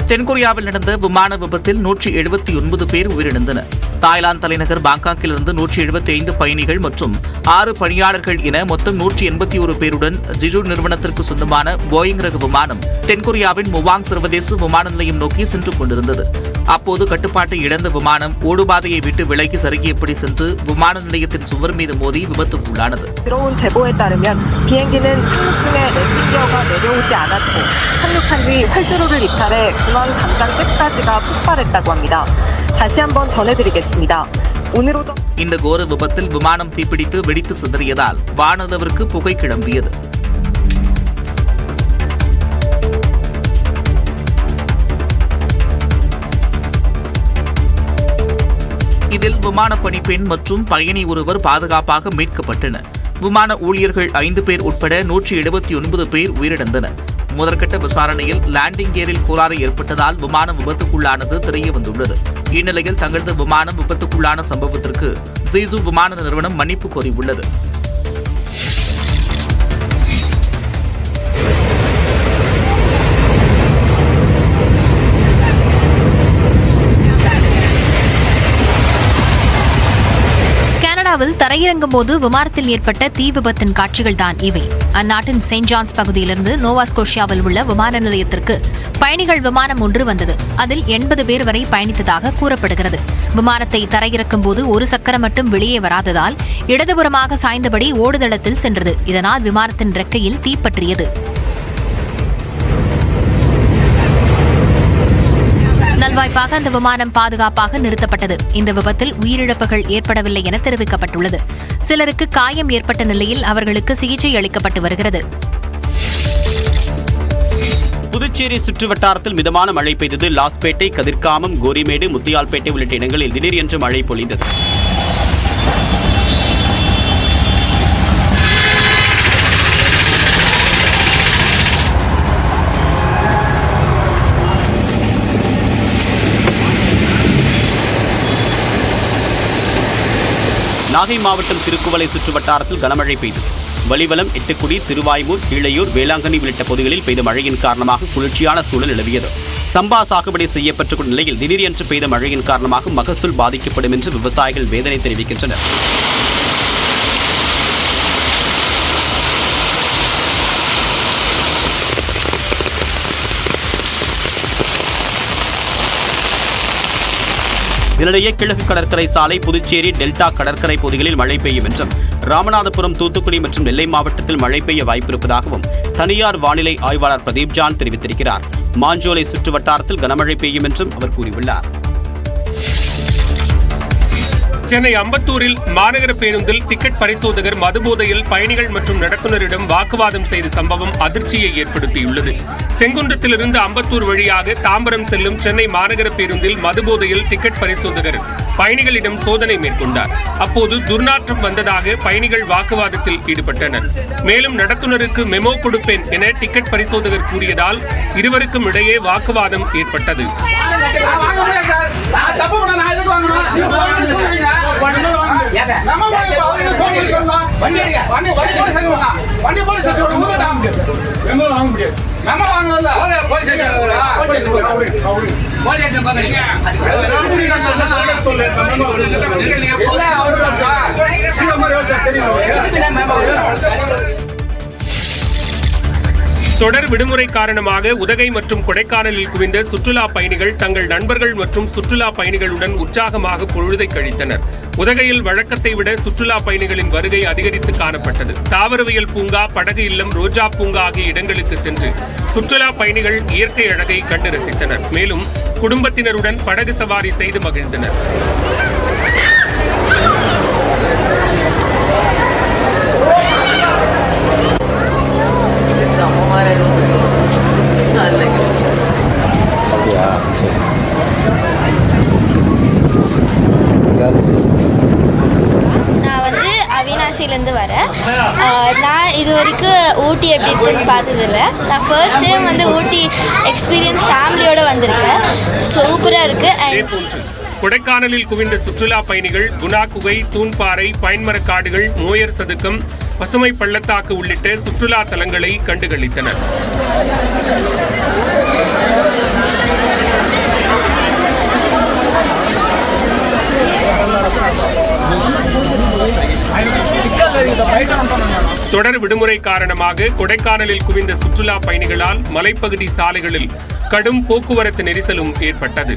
தென்கொரியாவில் நடந்த விமான விபத்தில் 179 பேர் உயிரிழந்தனர். தாய்லாந்து தலைநகர் பாங்காக்கிலிருந்து 175 பயணிகள் மற்றும் 6 பணியாளர்கள் என மொத்தம் 181 பேருடன் ஜிஜு நிறுவனத்திற்கு சொந்தமான போயிங் ரக விமானம் தென்கொரியாவின் முவாங் சர்வதேச விமான நிலையம் நோக்கி சென்று கொண்டிருந்தது. அப்போது கட்டுப்பாட்டை இழந்த விமானம் ஓடுபாதையை விட்டு விலகி சறுக்கியபடி சென்று விமான நிலையத்தின் சுவர் மீது மோதி விபத்துக்குள்ளானது. இந்த கோர விபத்தில் விமானம் தீப்பிடித்து வெடித்து சிதறியதால் வானளவிற்கு புகை கிளம்பியது. இதில் விமான பணிப்பெண் மற்றும் பயணி ஒருவர் பாதுகாப்பாக மீட்கப்பட்டனர். விமான ஊழியர்கள் 5 பேர் உட்பட 179 பேர் உயிரிழந்தனர். முதற்கட்ட விசாரணையில் லேண்டிங் கியரில் கோளாறு ஏற்பட்டதால் விமானம் விபத்துக்குள்ளானது தெரியவந்துள்ளது. இந்நிலையில் தங்களது விமானம் விபத்துக்குள்ளான சம்பவத்திற்கு ஜிஜு விமான நிறுவனம் மன்னிப்பு கோரியுள்ளது. கனடாவில் தரையிறங்கும் போது விமானத்தில் ஏற்பட்ட தீ விபத்தின் காட்சிகள் தான் இவை. அந்நாட்டின் செயின்ட் ஜான்ஸ் பகுதியிலிருந்து நோவா ஸ்கோஷியாவில் உள்ள விமான நிலையத்திற்கு பயணிகள் விமானம் ஒன்று வந்தது. அதில் 80 பேர் வரை பயணித்ததாக கூறப்படுகிறது. விமானத்தை தரையிறக்கும் போது ஒரு சக்கரம் மட்டும் வெளியே வராததால் இடதுபுறமாக சாய்ந்தபடி ஓடுதளத்தில் சென்றது. இதனால் விமானத்தின் இறக்கையில் தீப்பற்றியது. நல்வாய்ப்பாக அந்த விமானம் பாதுகாப்பாக நிறுத்தப்பட்டது. இந்த விபத்தில் உயிரிழப்புகள் ஏற்படவில்லை என தெரிவிக்கப்பட்டுள்ளது. சிலருக்கு காயம் ஏற்பட்ட நிலையில் அவர்களுக்கு சிகிச்சை அளிக்கப்பட்டு வருகிறது. புதுச்சேரி சுற்றுவட்டாரத்தில் மிதமான மழை பெய்தது. லாஸ்பேட்டை, கதிர்காமம், கோரிமேடு, முத்தியால்பேட்டை உள்ளிட்ட இடங்களில் திடீரென்று மழை பொழிந்தது. நாகை மாவட்டம் திருக்குவளை சுற்றுவட்டாரத்தில் கனமழை பெய்தது. வலிவலம், எட்டுக்குடி, திருவாய்மூர், கீழையூர், வேளாங்கண்ணி உள்ளிட்ட பகுதிகளில் பெய்த மழையின் காரணமாக குளிர்ச்சியான சூழல் நிலவியது. சம்பா சாகுபடி செய்யப்பட்டுள்ள நிலையில் திடீரென்று பெய்த மழையின் காரணமாக மகசூல் பாதிக்கப்படும் என்று விவசாயிகள் வேதனை தெரிவிக்கின்றனர். இதனிடையே கிழக்கு கடற்கரை சாலை, புதுச்சேரி, டெல்டா கடற்கரை பகுதிகளில் மழை பெய்யும் என்றும், ராமநாதபுரம், தூத்துக்குடி மற்றும் நெல்லை மாவட்டத்தில் மழை பெய்ய வாய்ப்பிருப்பதாகவும் தனியார் வானிலை ஆய்வாளர் பிரதீப் ஜான் தெரிவித்திருக்கிறார். மாஞ்சோலை சுற்று வட்டாரத்தில் கனமழை பெய்யும் என்றும் அவர் கூறியுள்ளார். சென்னை அம்பத்தூரில் மாநகர பேருந்தில் டிக்கெட் பரிசோதகர் மதுபோதையில் பயணிகள் மற்றும் நடத்துனரிடம் வாக்குவாதம் செய்த சம்பவம் அதிர்ச்சியை ஏற்படுத்தியுள்ளது. செங்குன்றத்திலிருந்து அம்பத்தூர் வழியாக தாம்பரம் செல்லும் சென்னை மாநகர பேருந்தில் மதுபோதையில் டிக்கெட் பரிசோதகர் பயணிகளிடம் சோதனை மேற்கொண்டார். அப்போது துர்நாற்றம் வந்ததாக பயணிகள் வாக்குவாதத்தில் ஈடுபட்டனர். மேலும் நடத்துனருக்கு மெமோ கொடுப்பேன் என டிக்கெட் பரிசோதகர் கூறியதால் இருவருக்கும் இடையே வாக்குவாதம் ஏற்பட்டது. தொடர் விடுமுறை காரணமாக உதகை மற்றும் கொடைக்கானலில் குவிந்த சுற்றுலா பயணிகள் தங்கள் நண்பர்கள் மற்றும் சுற்றுலா பயணிகளுடன் உற்சாகமாக பொழுதை கழித்தனர். உதகையில் வழக்கத்தை விட சுற்றுலா பயணிகளின் வருகை அதிகரித்து காணப்பட்டது. தாவரவியல் பூங்கா, படகு இல்லம், ரோஜா பூங்கா ஆகிய இடங்களுக்கு சென்று சுற்றுலா பயணிகள் இயற்கை அழகை கண்டு ரசித்தனர். மேலும் குடும்பத்தினருடன் படகு சவாரி செய்து மகிழ்ந்தனர். அவினாசிலேருந்து வரேன். நான் இது வரைக்கும் ஊட்டி எப்படி இருக்குன்னு பார்த்ததில்ல. நான் ஃபர்ஸ்ட் டைம் வந்து ஊட்டி எக்ஸ்பீரியன்ஸ் ஃபேமிலியோடு வந்திருக்கேன். சூப்பராக இருக்குது. கொடைக்கானலில் குவிந்த சுற்றுலா பயணிகள் குணா குகை, தூண்பாறை, பைன்மரக்காடுகள், மோயர் சதுக்கம், பசுமை பள்ளத்தாக்கு உள்ளிட்ட சுற்றுலா தலங்களை கண்டுகளித்தனர். தொடர் விடுமுறை காரணமாக கொடைக்கானலில் குவிந்த சுற்றுலா பயணிகளால் மலைப்பகுதி சாலைகளில் கடும் போக்குவரத்து நெரிசலும் ஏற்பட்டது.